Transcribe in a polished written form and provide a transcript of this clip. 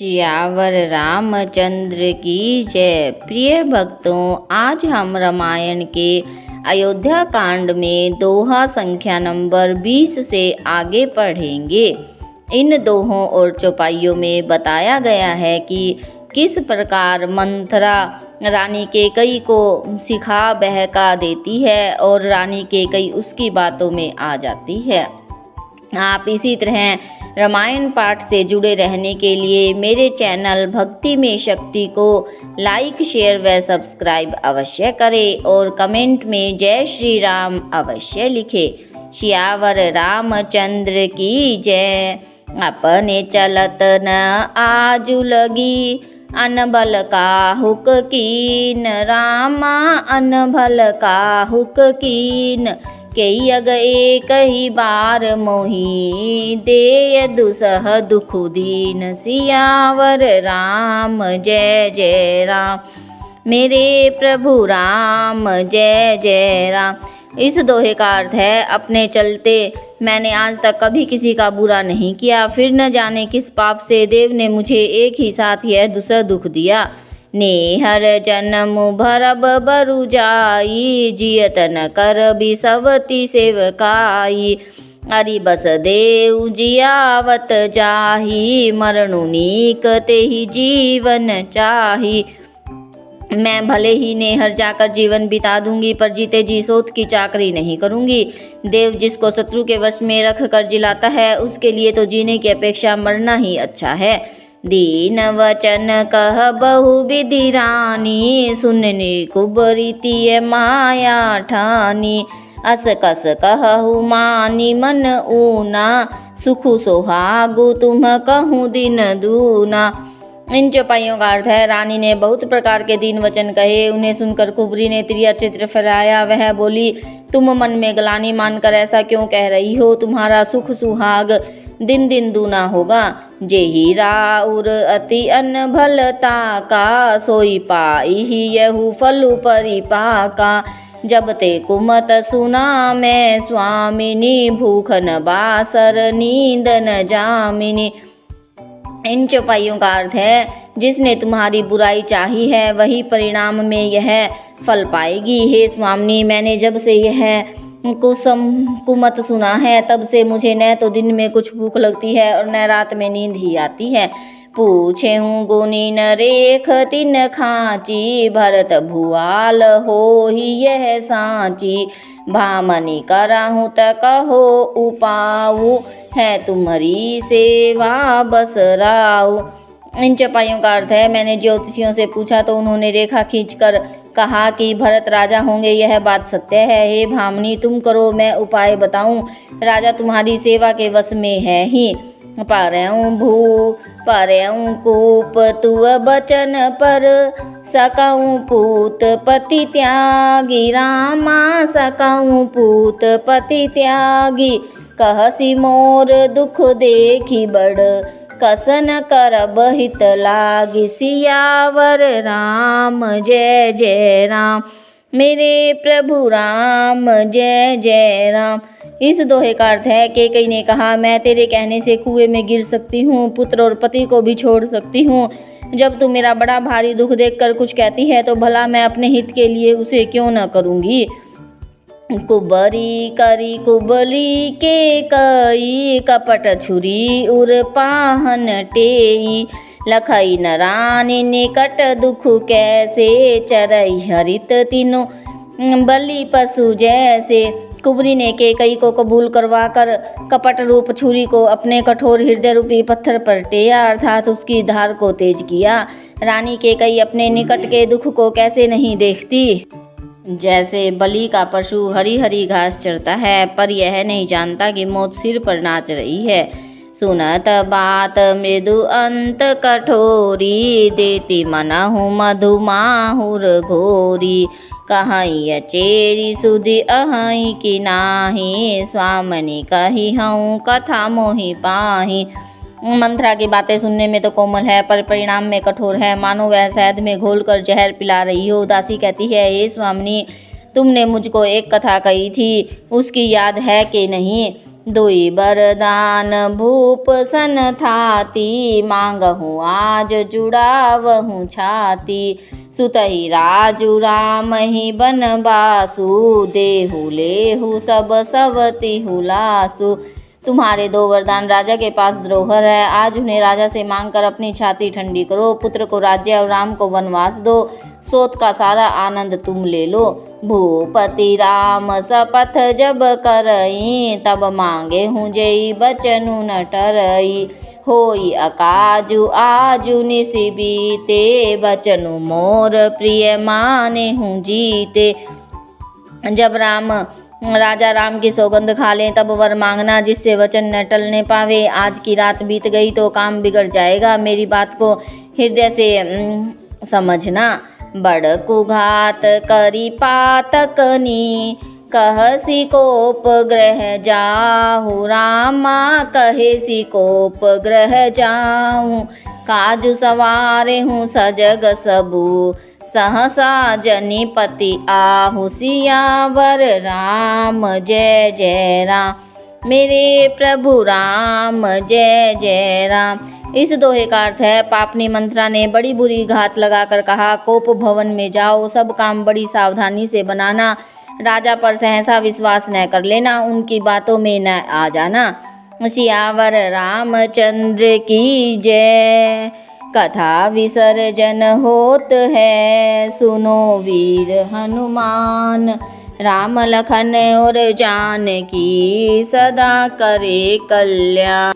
सियावर रामचंद्र की जय। प्रिय भक्तों, आज हम रामायण के अयोध्या कांड में दोहा संख्या नंबर 20 से आगे पढ़ेंगे। इन दोहों और चौपाइयों में बताया गया है कि किस प्रकार मंथरा रानी कैकेयी को सिखा बहका देती है और रानी कैकेयी उसकी बातों में आ जाती है। आप इसी तरह रामायण पाठ से जुड़े रहने के लिए मेरे चैनल भक्ति में शक्ति को लाइक, शेयर व सब्सक्राइब अवश्य करें और कमेंट में जय श्री राम अवश्य लिखें। सियावर रामचंद्र की जय। अपने चलत न आजु लगी, अनबल काहुक कीन, रामा अनबल काहुक कीन। कई अग एक ही बार मोही, देय दुसह दुख दीन। सियावर राम जय जय राम, मेरे प्रभु राम जय जय राम। इस दोहे का अर्थ है, अपने चलते मैंने आज तक कभी किसी का बुरा नहीं किया, फिर न जाने किस पाप से देव ने मुझे एक ही साथ यह दुसह दुख दिया। नेहर जन्म भरब बरु जाई, जियत न कर बिसवती सेवकाई। अरि बस देव जियावत जाही, मरणु नीक तेहि जीवन चाही। मैं भले ही नेहर जाकर जीवन बिता दूंगी, पर जीते जी सोत की चाकरी नहीं करूंगी। देव जिसको शत्रु के वश में रख कर जिलाता है, उसके लिए तो जीने की अपेक्षा मरना ही अच्छा है। दीन वचन कह बहु विधि रानी, सुनने कुबरीति माया ठानी। अस कस कहु मानी मन ऊना, सुखु सोहागु तुम कहूँ दिन दूना। इन चौपाइयों का अर्थ है, रानी ने बहुत प्रकार के दीन वचन कहे। उन्हें सुनकर कुबरी ने त्रिया चित्र फहराया। वह बोली, तुम मन में ग्लानि मानकर ऐसा क्यों कह रही हो? तुम्हारा सुख सुहाग दिन दिन दूना होगा। जेहि राउर अति अनभलता का, सोई पाई ही यहु फलु परिपाका। जब ते कुमत सुना मैं स्वामिनी, भूख न बासर नींद न जामिनी। इन चौपाइयों का अर्थ है, जिसने तुम्हारी बुराई चाही है वही परिणाम में यह फल पाएगी। हे स्वामिनी, मैंने जब से यह कुमत सुना है, तब से मुझे न तो दिन में कुछ भूख लगती है और न रात में नींद ही आती है। पूछे हूँ गुनी न रेख तिन खाची, भरत भुआल हो ही यह सांची। भामनी कराहूँ त कहो उपाऊ, है तुम्हारी सेवा बस राऊ। इन चौपाइयों का अर्थ है, मैंने ज्योतिषियों से पूछा तो उन्होंने रेखा खींचकर कहा कि भरत राजा होंगे, यह बात सत्य है। हे भामनी, तुम करो, मैं उपाय बताऊं। राजा तुम्हारी सेवा के वश में है ही। पारऊं भू पारऊं कूप तुअ बचन पर, सकाऊं पूत पति त्यागी। रामा सकाऊं पूत पति त्यागी, कहसी मोर दुख देखी बड़, कसन करब हित लागी। सियावर राम जय जय राम, मेरे प्रभु राम जय जय राम। इस दोहे का अर्थ है, कैकेयी ने कहा, मैं तेरे कहने से कुएं में गिर सकती हूँ, पुत्र और पति को भी छोड़ सकती हूँ। जब तू मेरा बड़ा भारी दुख देखकर कुछ कहती है, तो भला मैं अपने हित के लिए उसे क्यों न करूँगी। कुबरी करी कुबली के कई, कपट छुरी उर पाहन टेई। लखई न रानी निकट दुख कैसे, चरई हरित तीनों बलि पशु जैसे। कुबरी ने कैकेयी को कबूल करवाकर कपट रूप छुरी को अपने कठोर हृदय रूपी पत्थर पर टेया, अर्थात उसकी धार को तेज किया। रानी कैकेयी अपने निकट के दुख को कैसे नहीं देखती। जैसे बलि का पशु हरी हरी घास चरता है, पर यह नहीं जानता कि मौत सिर पर नाच रही है। सुनत बात मृदु अंत कठोरी, देती मनहु मधु माहुर घोरी। कहीं चेरी सुधि अहई की नाही, स्वामिनी कही हूँ कथा मोहि पाही। मंथरा की बातें सुनने में तो कोमल है, पर परिणाम में कठोर है, मानो वह शहद में घोलकर जहर पिला रही हो। दासी कहती है, हे स्वामिनी, तुमने मुझको एक कथा कही थी, उसकी याद है कि नहीं? दुई बरदान भूप सन थाती, मांगहूँ आज जुड़ावहूँ छाती। सुतहि राजु राम ही बनवासु, देहु लेहु सब सवतिहु लासु। तुम्हारे दो वरदान राजा के पास धरोहर है, आज उन्हें राजा से मांगकर अपनी छाती ठंडी करो। पुत्र को राज्य और राम को वनवास दो, सोत का सारा आनंद तुम ले लो। भूपति राम शपथ जब करई, तब मांगे हूँ जई बचनु न टरई। होई अकाजु आजु निसि बीते, बचनु मोर प्रिय माने हूँ जीते। जब राजा राम की सौगंध खा लें तब वर मांगना, जिससे वचन न टलने पावे। आज की रात बीत गई तो काम बिगड़ जाएगा, मेरी बात को हृदय से समझना। बड़कु घात करी पातकनी, कहसी कोप ग्रह जाहु। रामा कहेसी कोप ग्रह जाहु, काजु सवारे हूँ सजग सबू। सहसा जनिपति आहु, सियावर राम जय जय राम। मेरे प्रभु राम जय जय राम। इस दोहे का अर्थ है, पापनी मंत्रा ने बड़ी बुरी घात लगाकर कहा, कोप भवन में जाओ, सब काम बड़ी सावधानी से बनाना, राजा पर सहसा विश्वास न कर लेना, उनकी बातों में न आ जाना। सियावर रामचंद्र की जय। कथा विसर्जन होत है, सुनो वीर हनुमान। राम लखन और जानकी सदा करे कल्याण।